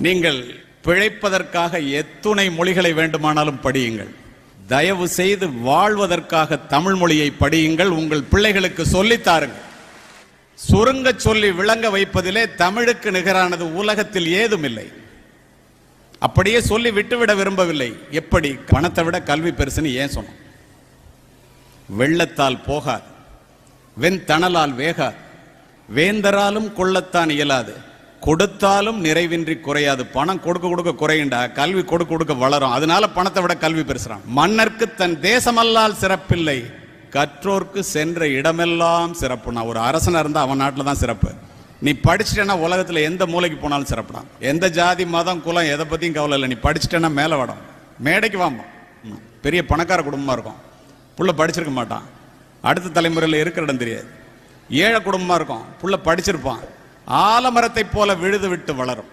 நீங்கள் பிழைப்பதற்காக எத்துணை மொழிகளை வேண்டுமானாலும் படியுங்கள். தயவு செய்து வாழ்வதற்காக தமிழ் மொழியை படியுங்கள். உங்கள் பிள்ளைகளுக்கு சொல்லித்தாருங்கள். சுருங்க சொல்லி விளங்க வைப்பதிலே தமிழுக்கு நிகரானது உலகத்தில் ஏதும் இல்லை. அப்படியே சொல்லி விட்டுவிட விரும்பவில்லை. எப்படி? பணத்தை விட கல்வி பெருசுன்னு ஏன் சொன்னோம்? வெள்ளத்தால் போகாது, வெண்தணலால் வேகாது, வேந்தராலும் கொள்ளத்தான் இயலாது, கொடுத்தாலும் நிறைவின்றி குறையாது. பணம் கொடுக்க கொடுக்க குறையுண்டா, கல்வி கொடுக்க கொடுக்க வளரும். அதனால பணத்தை விட கல்வி பெருசுறான். மன்னர்க்கு தன் தேசமல்லால் சிறப்பில்லை, கற்றோர்க்கு சென்ற இடமெல்லாம் சிறப்பு. நான் ஒரு அரசனா இருந்தா அவன் நாட்டில் தான் சிறப்பு. நீ படிச்சுட்டேன்னா உலகத்தில் எந்த மூலைக்கு போனாலும் சிறப்புடான். எந்த ஜாதி மதம் குலம் எதை பற்றியும் கவலை இல்லை. நீ படிச்சுட்டேன்னா மேலே வடம், மேடைக்கு வாமா. பெரிய பணக்கார குடும்பமாக இருக்கும், புள்ள படிச்சிருக்க மாட்டான், அடுத்த தலைமுறையில் இருக்கிற இடம் தெரியாது. ஏழை குடும்பமாக இருக்கும், புள்ள படிச்சிருப்பான், ஆலமரத்தை போல விழுது விட்டு வளரும்.